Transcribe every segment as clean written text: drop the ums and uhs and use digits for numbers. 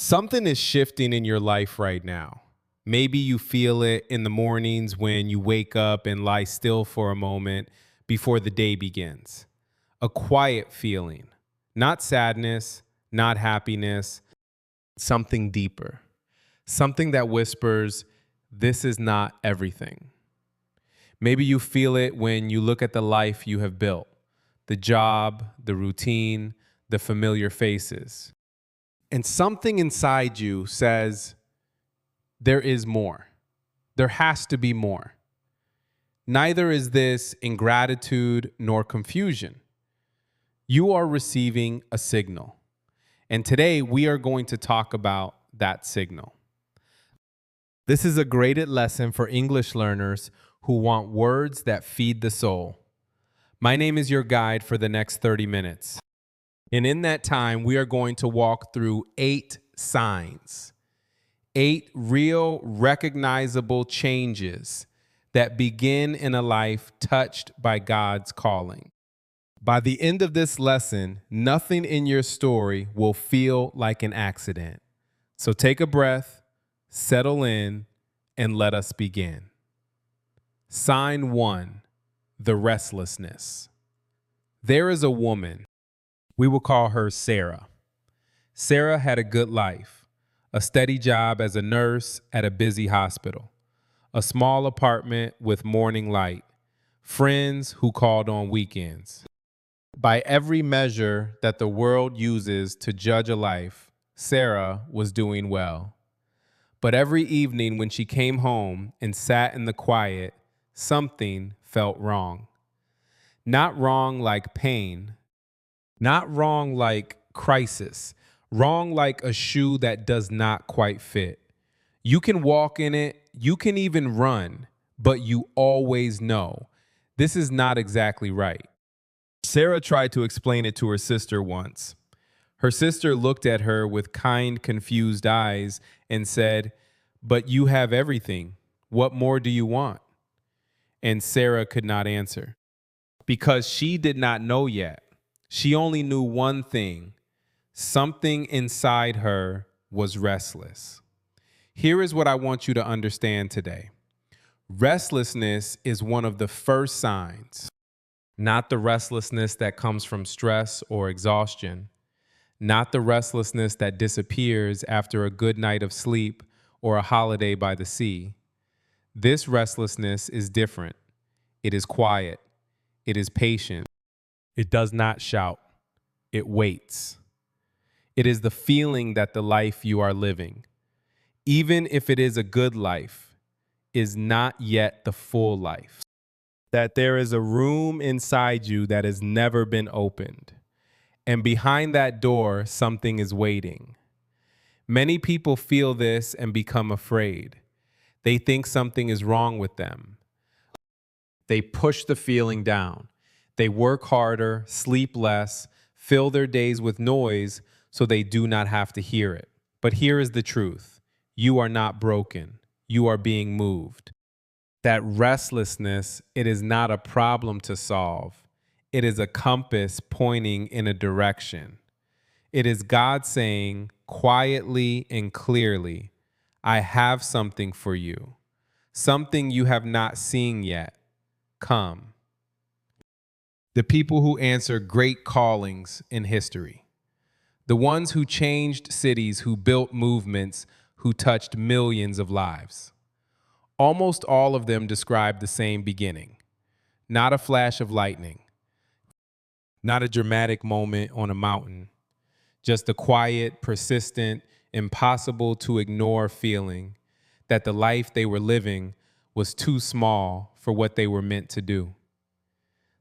Something is shifting in your life right now. Maybe you feel it in the mornings when you wake up and lie still for a moment before the day begins. A quiet feeling, not sadness, not happiness, something deeper. Something that whispers, this is not everything. Maybe you feel it when you look at the life you have built, the job, the routine, the familiar faces. And something inside you says, there is more. There has to be more. Neither is this ingratitude nor confusion. You are receiving a signal. And today we are going to talk about that signal. This is a graded lesson for English learners who want words that feed the soul. My name is your guide for the next 30 minutes. And in that time, we are going to walk through 8 signs, 8 real recognizable changes that begin in a life touched by God's calling. By the end of this lesson, nothing in your story will feel like an accident. So take a breath, settle in, and let us begin. Sign 1, the restlessness. There is a woman. We will call her Sarah. Sarah had a good life, a steady job as a nurse at a busy hospital, a small apartment with morning light, friends who called on weekends. By every measure that the world uses to judge a life, Sarah was doing well. But every evening when she came home and sat in the quiet, something felt wrong. Not wrong like pain, not wrong like crisis, wrong like a shoe that does not quite fit. You can walk in it, you can even run, but you always know this is not exactly right. Sarah tried to explain it to her sister once. Her sister looked at her with kind, confused eyes and said, "But you have everything. What more do you want?" And Sarah could not answer because she did not know yet. She only knew one thing. Something inside her was restless. Here is what I want you to understand today. Restlessness is one of the first signs, not the restlessness that comes from stress or exhaustion, not the restlessness that disappears after a good night of sleep or a holiday by the sea. This restlessness is different. It is quiet. It is patient. It does not shout. It waits. It is the feeling that the life you are living, even if it is a good life, is not yet the full life. That there is a room inside you that has never been opened. And behind that door, something is waiting. Many people feel this and become afraid. They think something is wrong with them. They push the feeling down. They work harder, sleep less, fill their days with noise so they do not have to hear it. But here is the truth. You are not broken. You are being moved. That restlessness, it is not a problem to solve. It is a compass pointing in a direction. It is God saying quietly and clearly, I have something for you, something you have not seen yet. Come. The people who answer great callings in history, the ones who changed cities, who built movements, who touched millions of lives. Almost all of them describe the same beginning, not a flash of lightning, not a dramatic moment on a mountain, just a quiet, persistent, impossible to ignore feeling that the life they were living was too small for what they were meant to do.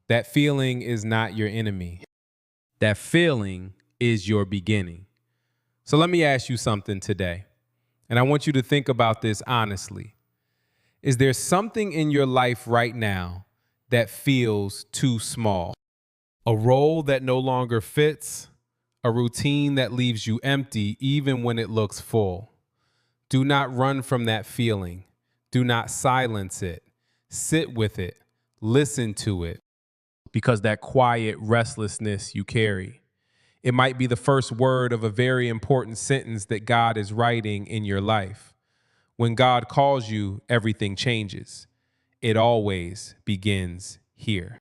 That feeling is not your enemy. That feeling is your beginning. So let me ask you something today, and I want you to think about this honestly. Is there something in your life right now that feels too small? A role that no longer fits? A routine that leaves you empty even when it looks full? Do not run from that feeling. Do not silence it. Sit with it. Listen to it. Because that quiet restlessness you carry, It might be the first word of a very important sentence that God is writing in your life. When God calls you, everything changes. It always begins here,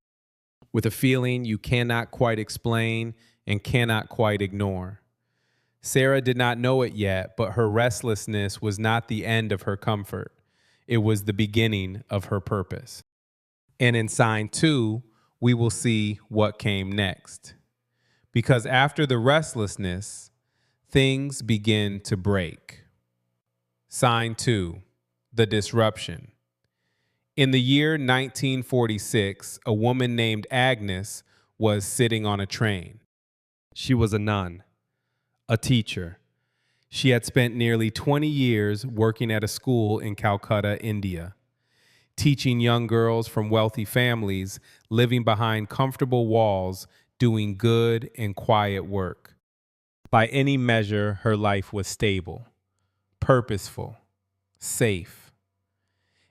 with a feeling you cannot quite explain and cannot quite ignore. Sarah did not know it yet, but her restlessness was not the end of her comfort. It was the beginning of her purpose. And in sign 2, we will see what came next. Because after the restlessness, things begin to break. Sign 2, the disruption. In the year 1946, a woman named Agnes was sitting on a train. She was a nun, a teacher. She had spent nearly 20 years working at a school in Calcutta, India, teaching young girls from wealthy families living behind comfortable walls, doing good and quiet work. By any measure, her life was stable, purposeful, safe.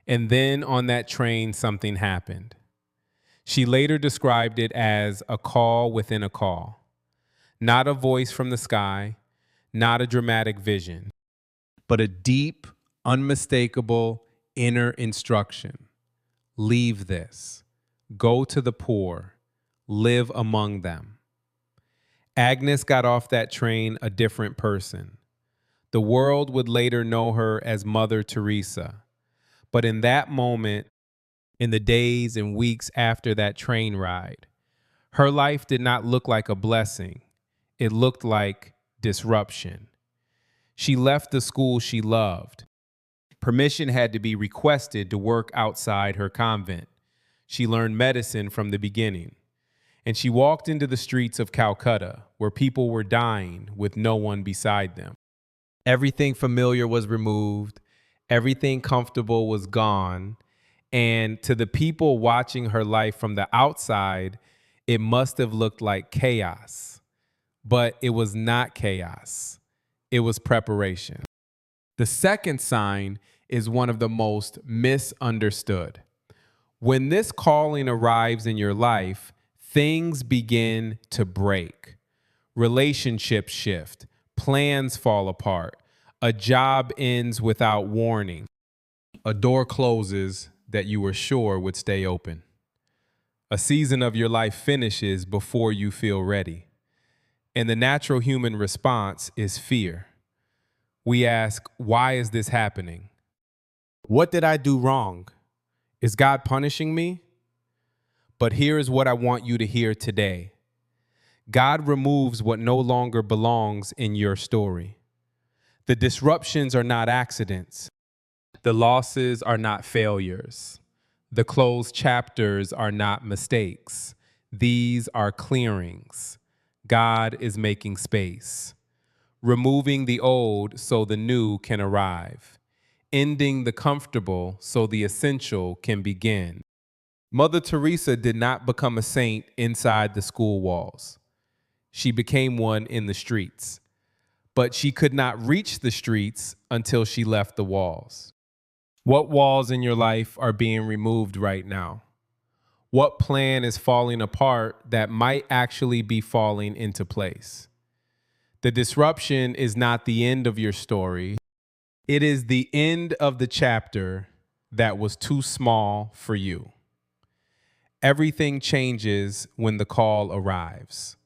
And then on that train, something happened. She later described it as a call within a call. Not a voice from the sky, not a dramatic vision, but a deep, unmistakable inner instruction. Leave this. Go to the poor. Live among them. Agnes got off that train a different person. The world would later know her as Mother Teresa. But in that moment, in the days and weeks after that train ride, her life did not look like a blessing. It looked like disruption. She left the school she loved. Permission had to be requested to work outside her convent. She learned medicine from the beginning. And she walked into the streets of Calcutta, where people were dying with no one beside them. Everything familiar was removed. Everything comfortable was gone. And to the people watching her life from the outside, it must have looked like chaos. But it was not chaos. It was preparation. The second sign is one of the most misunderstood. When this calling arrives in your life, things begin to break. Relationships shift. Plans fall apart. A job ends without warning. A door closes that you were sure would stay open. A season of your life finishes before you feel ready. And the natural human response is fear. We ask, why is this happening? What did I do wrong? Is God punishing me? But here is what I want you to hear today. God removes what no longer belongs in your story. The disruptions are not accidents. The losses are not failures. The closed chapters are not mistakes. These are clearings. God is making space, removing the old so the new can arrive, ending the comfortable so the essential can begin. Mother Teresa did not become a saint inside the school walls. She became one in the streets, but she could not reach the streets until she left the walls. What walls in your life are being removed right now? What plan is falling apart that might actually be falling into place? The disruption is not the end of your story. It is the end of the chapter that was too small for you. Everything changes when the call arrives.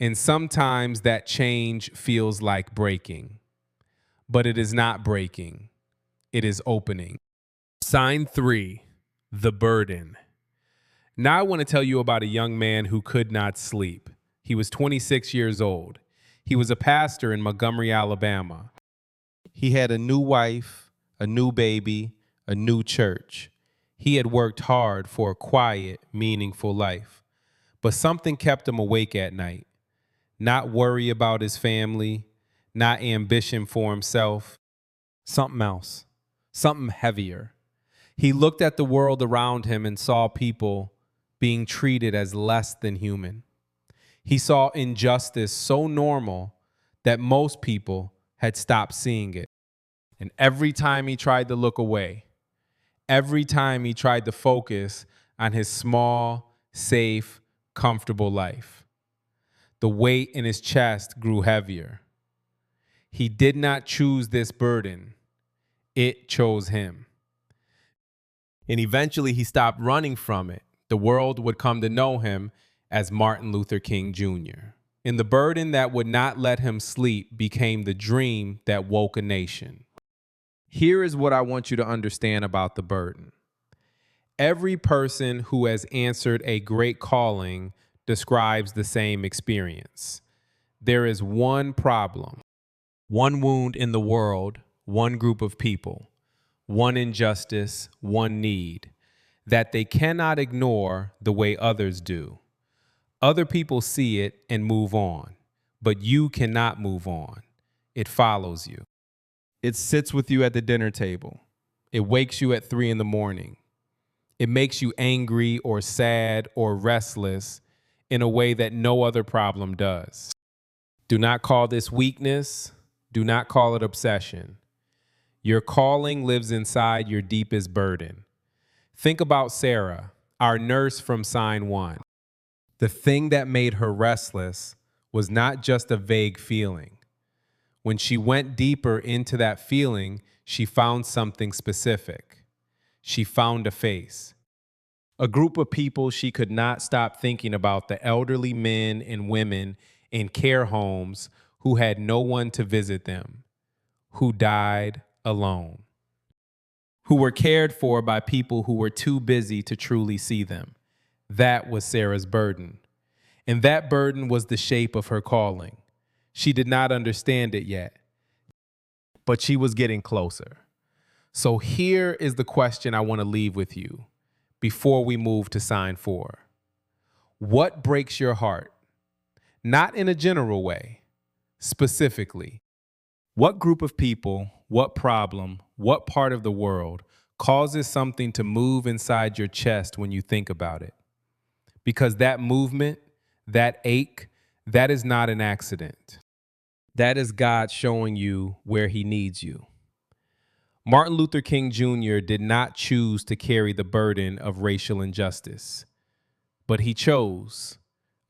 And sometimes that change feels like breaking. But it is not breaking. It is opening. Sign 3, the burden. Now I want to tell you about a young man who could not sleep. He was 26 years old. He was a pastor in Montgomery, Alabama. He had a new wife, a new baby, a new church. He had worked hard for a quiet, meaningful life. But something kept him awake at night. Not worry about his family, not ambition for himself. Something else, something heavier. He looked at the world around him and saw people being treated as less than human. He saw injustice so normal that most people had stopped seeing it. And every time he tried to look away, every time he tried to focus on his small, safe, comfortable life, The weight in his chest grew heavier. He did not choose this burden. It chose him. And eventually he stopped running from it. The world would come to know him as Martin Luther King Jr. And the burden that would not let him sleep became the dream that woke a nation. Here is what I want you to understand about the burden. Every person who has answered a great calling describes the same experience. There is one problem, one wound in the world, one group of people, one injustice, one need that they cannot ignore the way others do. Other people see it and move on, but you cannot move on. It follows you. It sits with you at the dinner table. It wakes you at 3 a.m. It makes you angry or sad or restless in a way that no other problem does. Do not call this weakness. Do not call it obsession. Your calling lives inside your deepest burden. Think about Sarah, our nurse from Sign 1. The thing that made her restless was not just a vague feeling. When she went deeper into that feeling, she found something specific. She found a face. A group of people she could not stop thinking about, the elderly men and women in care homes who had no one to visit them, who died alone, who were cared for by people who were too busy to truly see them. That was Sarah's burden. And that burden was the shape of her calling. She did not understand it yet, but she was getting closer. So here is the question I want to leave with you before we move to sign 4. What breaks your heart? Not in a general way, specifically. What group of people, what problem, what part of the world causes something to move inside your chest when you think about it? Because that movement, that ache, that is not an accident. That is God showing you where he needs you. Martin Luther King Jr. did not choose to carry the burden of racial injustice, but he chose,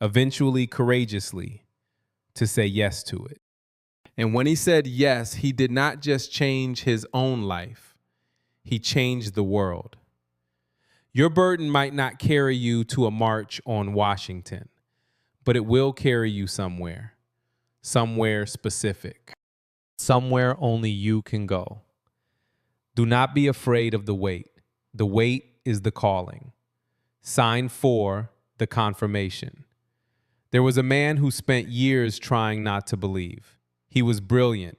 eventually courageously, to say yes to it. And when he said yes, he did not just change his own life, he changed the world. Your burden might not carry you to a march on Washington, but it will carry you somewhere specific, somewhere only you can go. Do not be afraid of the wait. The wait is the calling. Sign 4, the confirmation. There was a man who spent years trying not to believe. He was brilliant,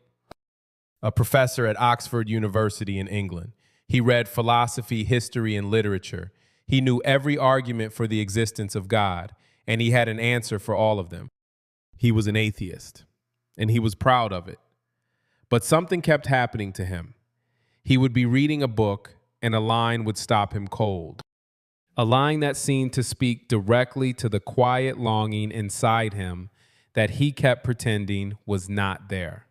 a professor at Oxford University in England. He read philosophy, history, and literature. He knew every argument for the existence of God, and he had an answer for all of them. He was an atheist, and he was proud of it. But something kept happening to him. He would be reading a book, and a line would stop him cold. A line that seemed to speak directly to the quiet longing inside him that he kept pretending was not there.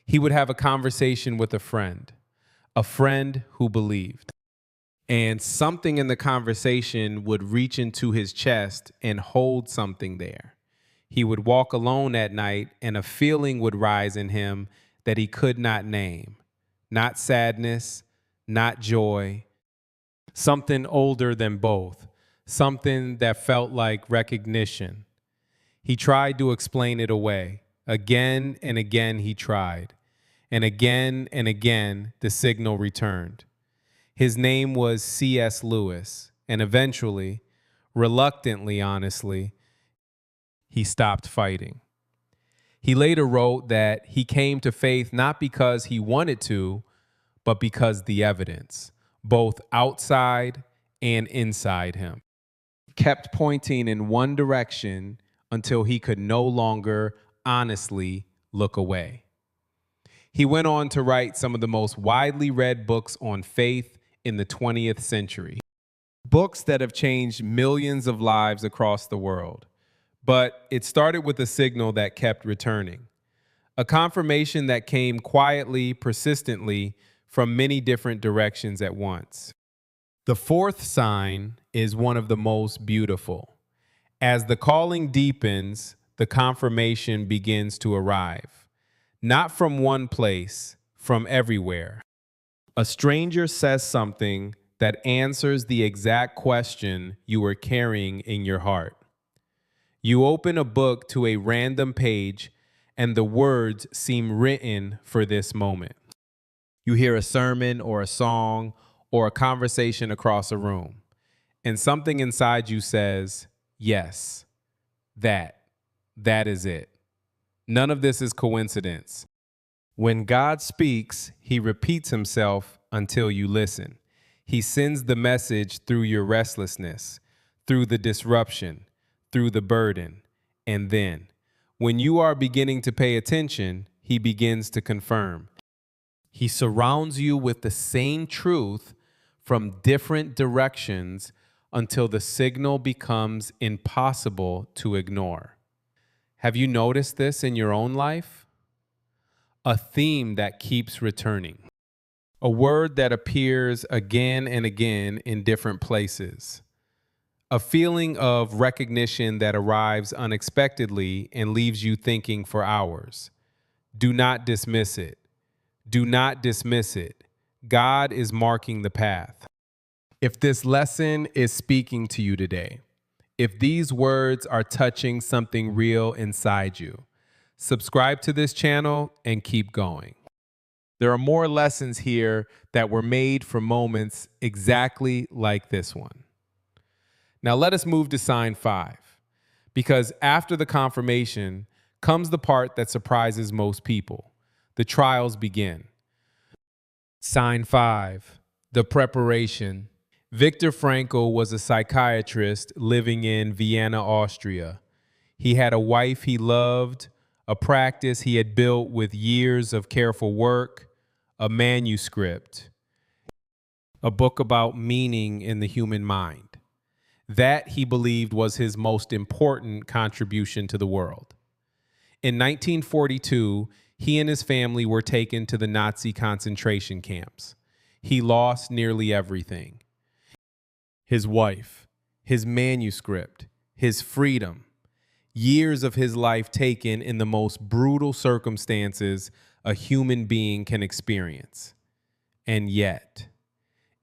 He would have a conversation with a friend who believed. And something in the conversation would reach into his chest and hold something there. He would walk alone at night, and a feeling would rise in him that he could not name. Not sadness, not joy, something older than both, something that felt like recognition. He tried to explain it away. Again and again he tried. And again the signal returned. His name was C.S. Lewis, and eventually, reluctantly honestly, he stopped fighting. He later wrote that he came to faith not because he wanted to, but because the evidence, both outside and inside him, kept pointing in one direction until he could no longer honestly look away. He went on to write some of the most widely read books on faith in the 20th century, books that have changed millions of lives across the world. But it started with a signal that kept returning, a confirmation that came quietly, persistently, from many different directions at once. The 4th sign is one of the most beautiful. As the calling deepens, the confirmation begins to arrive. Not from one place, from everywhere. A stranger says something that answers the exact question you were carrying in your heart. You open a book to a random page, and the words seem written for this moment. You hear a sermon or a song or a conversation across a room, and something inside you says, yes, that is it. None of this is coincidence. When God speaks, he repeats himself until you listen. He sends the message through your restlessness, through the disruption, through the burden. And then, when you are beginning to pay attention, he begins to confirm. He surrounds you with the same truth from different directions until the signal becomes impossible to ignore. Have you noticed this in your own life? A theme that keeps returning. A word that appears again and again in different places. A feeling of recognition that arrives unexpectedly and leaves you thinking for hours. Do not dismiss it. Do not dismiss it. God is marking the path. If this lesson is speaking to you today, if these words are touching something real inside you, subscribe to this channel and keep going. There are more lessons here that were made for moments exactly like this one. Now let us move to sign 5, because after the confirmation comes the part that surprises most people. The trials begin. Sign 5, the preparation. Viktor Frankl was a psychiatrist living in Vienna, Austria. He had a wife he loved, a practice he had built with years of careful work, a manuscript, a book about meaning in the human mind. That, he believed, was his most important contribution to the world. In 1942, he and his family were taken to the Nazi concentration camps. He lost nearly everything. His wife, his manuscript, his freedom, years of his life taken in the most brutal circumstances a human being can experience. And yet,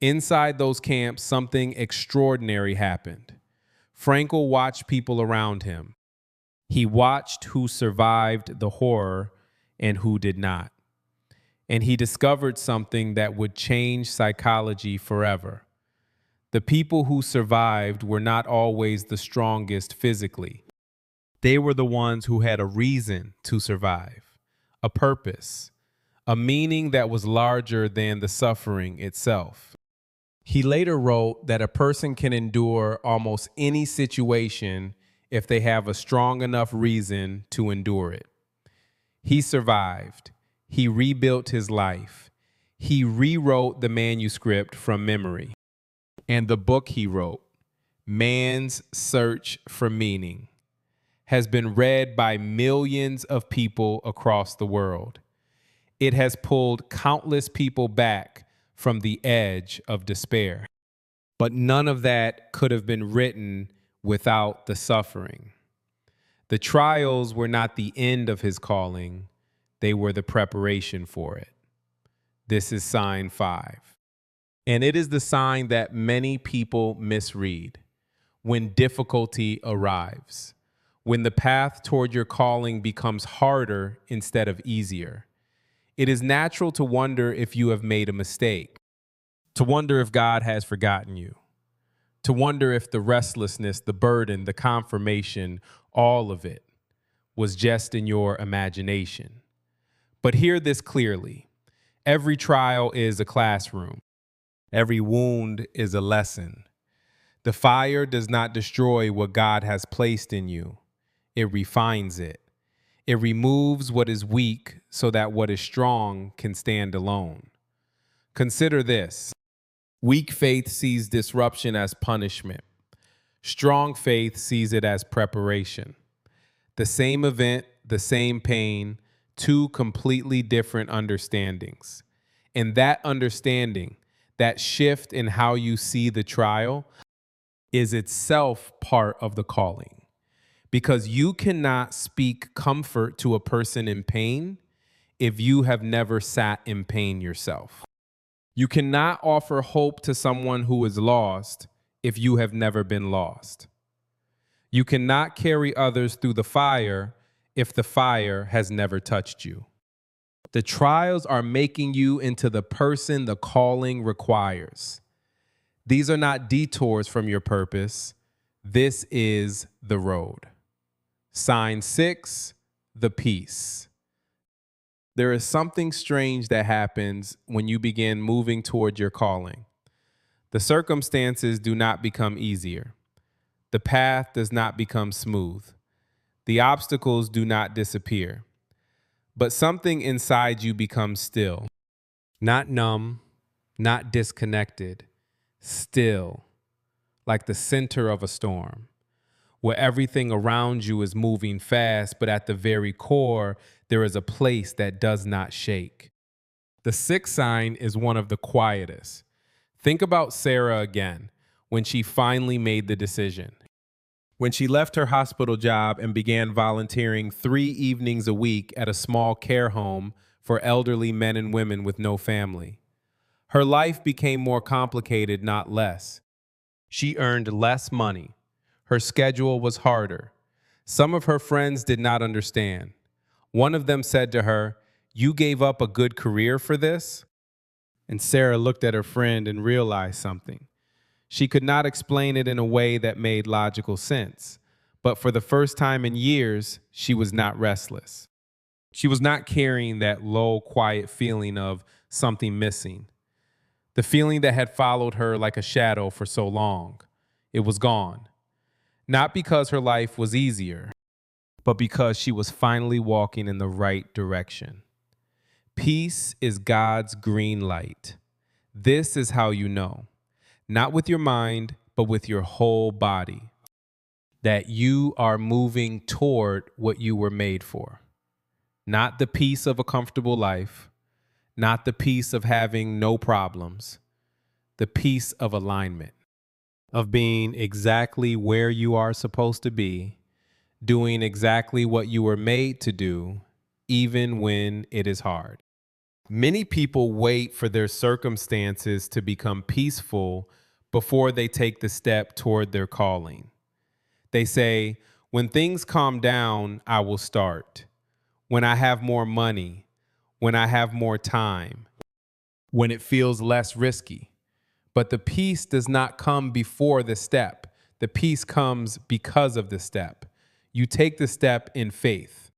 inside those camps, something extraordinary happened. Frankl watched people around him. He watched who survived the horror and who did not. And he discovered something that would change psychology forever. The people who survived were not always the strongest physically. They were the ones who had a reason to survive, a purpose, a meaning that was larger than the suffering itself. He later wrote that a person can endure almost any situation if they have a strong enough reason to endure it. He survived. He rebuilt his life. He rewrote the manuscript from memory. And the book he wrote, Man's Search for Meaning, has been read by millions of people across the world. It has pulled countless people back from the edge of despair. But none of that could have been written without the suffering. The trials were not the end of his calling. They were the preparation for it. This is sign 5. And it is the sign that many people misread. When difficulty arrives, when the path toward your calling becomes harder instead of easier, it is natural to wonder if you have made a mistake, to wonder if God has forgotten you, to wonder if the restlessness, the burden, the confirmation, all of it was just in your imagination. But hear this clearly. Every trial is a classroom. Every wound is a lesson. The fire does not destroy what God has placed in you. It refines it. It removes what is weak so that what is strong can stand alone. Consider this. Weak faith sees disruption as punishment. Strong faith sees it as preparation. The same event, the same pain, two completely different understandings. And that understanding, that shift in how you see the trial, is itself part of the calling. because you cannot speak comfort to a person in pain if you have never sat in pain yourself. You cannot offer hope to someone who is lost if you have never been lost. You cannot carry others through the fire if the fire has never touched you. The trials are making you into the person the calling requires. These are not detours from your purpose. This is the road. Sign 6, the peace. There is something strange that happens when you begin moving toward your calling. The circumstances do not become easier. The path does not become smooth. The obstacles do not disappear. But something inside you becomes still, not numb, not disconnected, still, like the center of a storm, where everything around you is moving fast, but at the very core, there is a place that does not shake. The 6th sign is one of the quietest. Think about Sarah again, when she finally made the decision. When she left her hospital job and began volunteering 3 evenings a week at a small care home for elderly men and women with no family. Her life became more complicated, not less. She earned less money. Her schedule was harder. Some of her friends did not understand. One of them said to her, "You gave up a good career for this?" And Sarah looked at her friend and realized something. She could not explain it in a way that made logical sense, but for the first time in years, she was not restless. She was not carrying that low, quiet feeling of something missing. The feeling that had followed her like a shadow for so long. It was gone. Not because her life was easier, but because she was finally walking in the right direction. Peace is God's green light. This is how you know, not with your mind, but with your whole body, that you are moving toward what you were made for. Not the peace of a comfortable life, not the peace of having no problems, the peace of alignment, of being exactly where you are supposed to be, doing exactly what you were made to do, even when it is hard. Many people wait for their circumstances to become peaceful before they take the step toward their calling. They say, when things calm down, I will start. When I have more money, when I have more time, when it feels less risky. But the peace does not come before the step. The peace comes because of the step. You take the step in faith.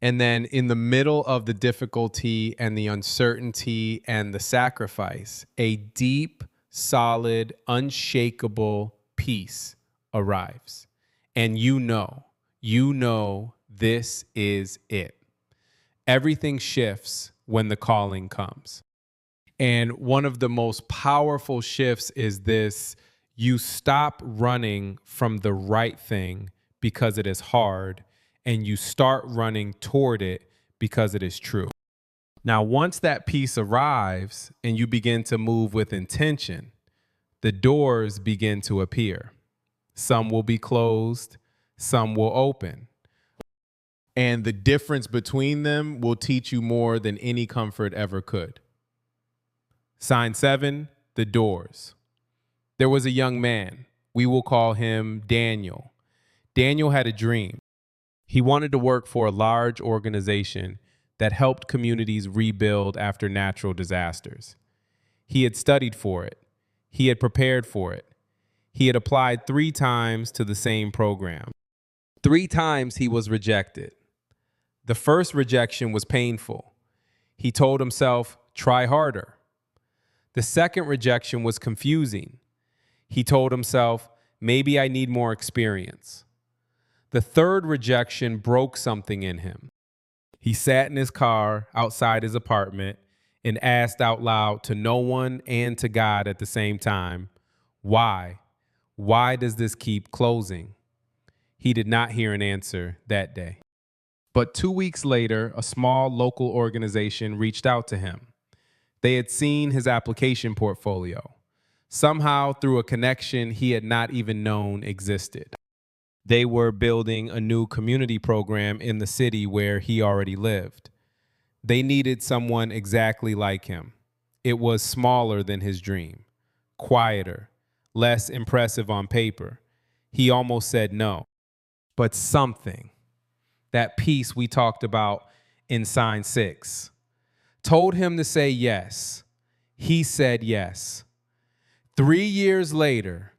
And then in the middle of the difficulty and the uncertainty and the sacrifice, a deep, solid, unshakable peace arrives. And you know this is it. Everything shifts when the calling comes. And one of the most powerful shifts is this: you stop running from the right thing because it is hard, and you start running toward it because it is true. Now, once that peace arrives and you begin to move with intention, the doors begin to appear. Some will be closed, some will open. And the difference between them will teach you more than any comfort ever could. Sign 7, the doors. There was a young man. We will call him Daniel. Daniel had a dream. He wanted to work for a large organization that helped communities rebuild after natural disasters. He had studied for it. He had prepared for it. He had applied 3 times to the same program. 3 times he was rejected. The first rejection was painful. He told himself, try harder. The second rejection was confusing. He told himself, maybe I need more experience. The third rejection broke something in him. He sat in his car outside his apartment and asked out loud to no one and to God at the same time, why? Why does this keep closing? He did not hear an answer that day. But 2 weeks later, a small local organization reached out to him. They had seen his application portfolio, somehow through a connection he had not even known existed. They were building a new community program in the city where he already lived. They needed someone exactly like him. It was smaller than his dream, quieter, less impressive on paper. He almost said no. But something, that piece we talked about in sign 6, told him to say yes. He said yes. 3 years later,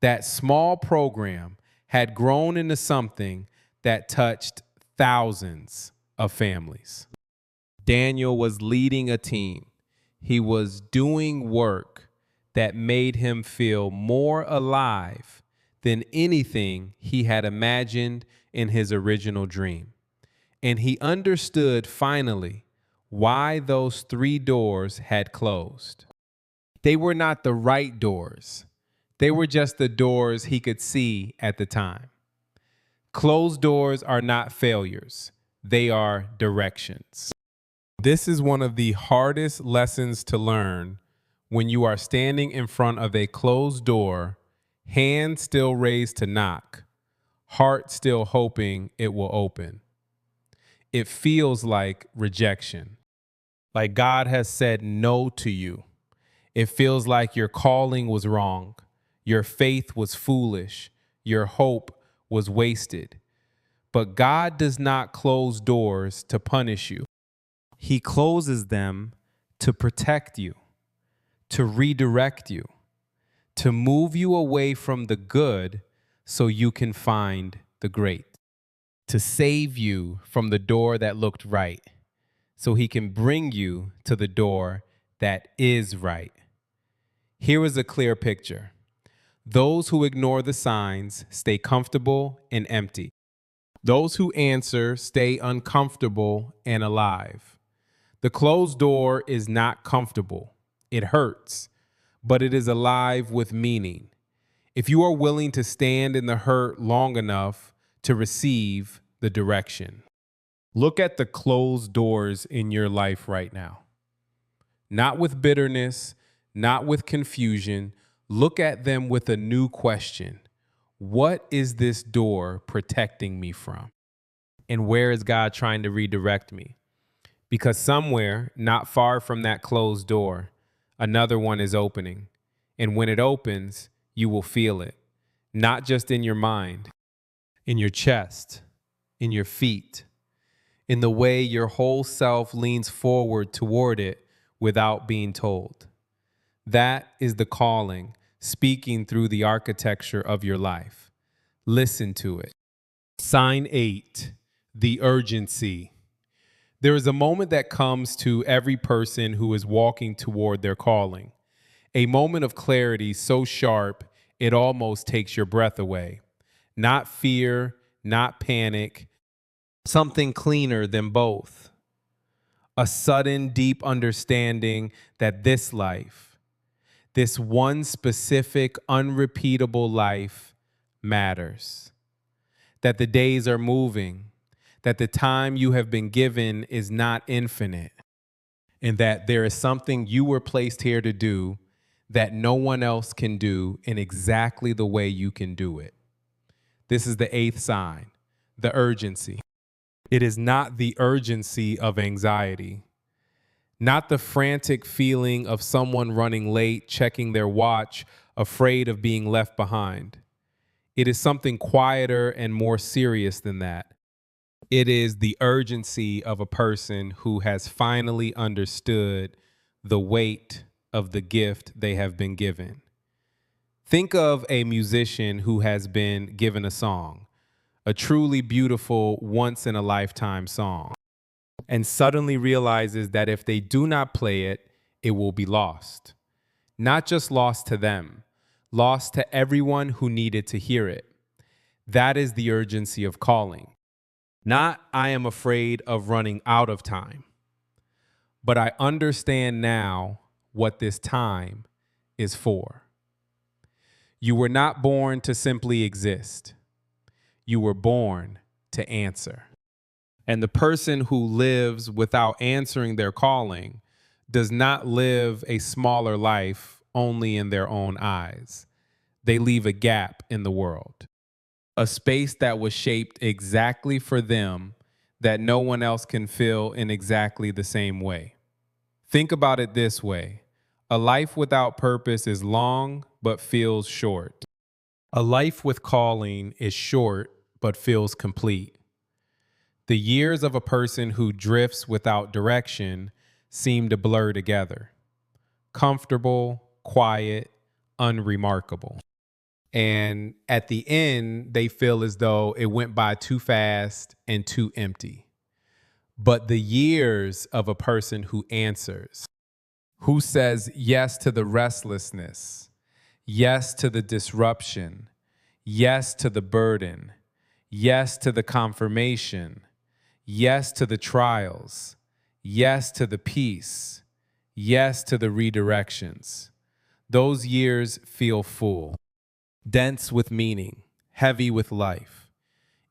that small program had grown into something that touched thousands of families. Daniel was leading a team. He was doing work that made him feel more alive than anything he had imagined in his original dream. And he understood finally why those 3 doors had closed. They were not the right doors. They were just the doors he could see at the time. Closed doors are not failures. They are directions. This is one of the hardest lessons to learn when you are standing in front of a closed door, hand still raised to knock, heart still hoping it will open. It feels like rejection, like God has said no to you. It feels like your calling was wrong, your faith was foolish, your hope was wasted. But God does not close doors to punish you. He closes them to protect you, to redirect you, to move you away from the good so you can find the great, to save you from the door that looked right so he can bring you to the door that is right. Here is a clear picture. Those who ignore the signs stay comfortable and empty. Those who answer stay uncomfortable and alive. The closed door is not comfortable. It hurts, but it is alive with meaning. If you are willing to stand in the hurt long enough to receive the direction. Look at the closed doors in your life right now. Not with bitterness, not with confusion. Look at them with a new question. What is this door protecting me from? And where is God trying to redirect me? Because somewhere, not far from that closed door, another one is opening. And when it opens, you will feel it. Not just in your mind, in your chest, in your feet, in the way your whole self leans forward toward it without being told. That is the calling speaking through the architecture of your life. Listen to it. Sign 8, the urgency. There is a moment that comes to every person who is walking toward their calling. A moment of clarity so sharp, it almost takes your breath away. Not fear, not panic, something cleaner than both. A sudden, deep understanding that this life, this one specific, unrepeatable life matters. That the days are moving, that the time you have been given is not infinite, and that there is something you were placed here to do that no one else can do in exactly the way you can do it. This is the 8th sign, the urgency. It is not the urgency of anxiety, not the frantic feeling of someone running late, checking their watch, afraid of being left behind. It is something quieter and more serious than that. It is the urgency of a person who has finally understood the weight of the gift they have been given. Think of a musician who has been given a song, a truly beautiful, once-in-a-lifetime song, and suddenly realizes that if they do not play it, it will be lost. Not just lost to them, lost to everyone who needed to hear it. That is the urgency of calling. Not, I am afraid of running out of time, but I understand now what this time is for. You were not born to simply exist. You were born to answer. And the person who lives without answering their calling does not live a smaller life only in their own eyes. They leave a gap in the world. a space that was shaped exactly for them, that no one else can fill in exactly the same way. Think about it this way: a life without purpose is long but feels short. A life with calling is short but feels complete. The years of a person who drifts without direction seem to blur together. Comfortable, quiet, unremarkable. And at the end, they feel as though it went by too fast and too empty. But the years of a person who answers, who says yes to the restlessness, yes to the disruption, yes to the burden, yes to the confirmation, yes to the trials, yes to the peace, yes to the redirections. Those years feel full, dense with meaning, heavy with life,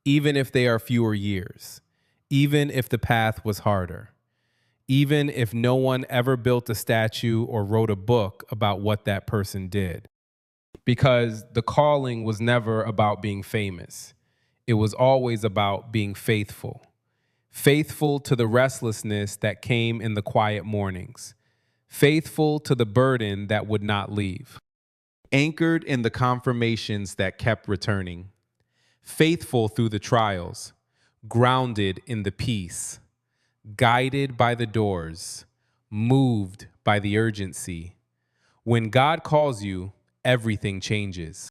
even if they are fewer years, even if the path was harder, even if no one ever built a statue or wrote a book about what that person did. Because the calling was never about being famous. It was always about being faithful. Faithful to the restlessness that came in the quiet mornings. Faithful to the burden that would not leave. Anchored in the confirmations that kept returning. Faithful through the trials. Grounded in the peace. Guided by the doors. Moved by the urgency. When God calls you, everything changes.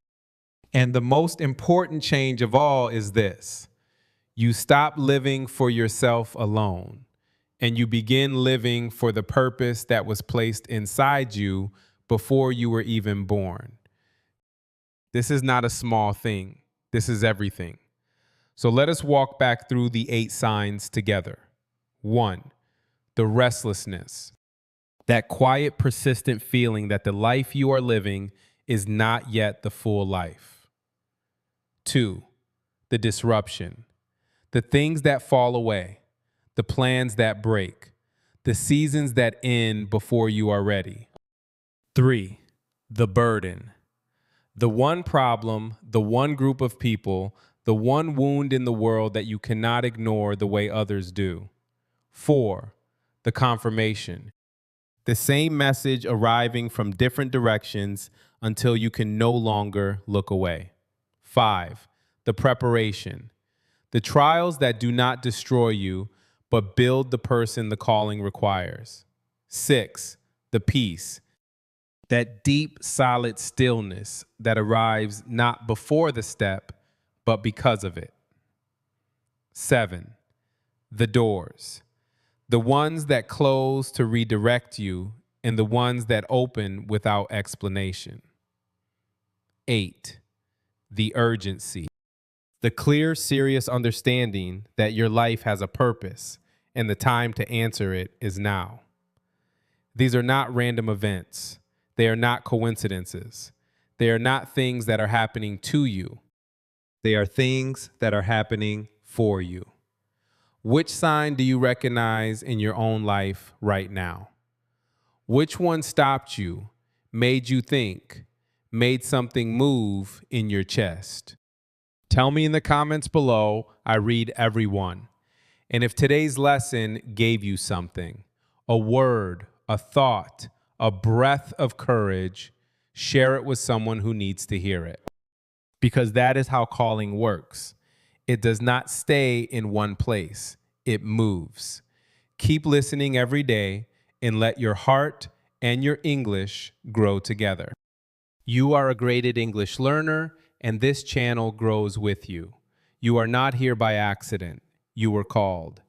And the most important change of all is this: you stop living for yourself alone, and you begin living for the purpose that was placed inside you before you were even born. This is not a small thing. This is everything. So let us walk back through the 8 signs together. 1, the restlessness. That quiet, persistent feeling that the life you are living is not yet the full life. 2, the disruption. The things that fall away, the plans that break, the seasons that end before you are ready. 3, the burden. The one problem, the one group of people, the one wound in the world that you cannot ignore the way others do. 4, the confirmation. The same message arriving from different directions until you can no longer look away. 5, the preparation. The trials that do not destroy you, but build the person the calling requires. 6, the peace. That deep, solid stillness that arrives not before the step, but because of it. 7, the doors. The ones that close to redirect you, and the ones that open without explanation. 8, the urgency. The clear, serious understanding that your life has a purpose and the time to answer it is now. These are not random events. They are not coincidences. They are not things that are happening to you. They are things that are happening for you. Which sign do you recognize in your own life right now? Which one stopped you, made you think, made something move in your chest? Tell me in the comments below. I read every one. And if today's lesson gave you something, a word, a thought, a breath of courage, share it with someone who needs to hear it. Because that is how calling works. It does not stay in one place. It moves. Keep listening every day and let your heart and your English grow together. You are a graded English learner, and this channel grows with you. You are not here by accident. You were called.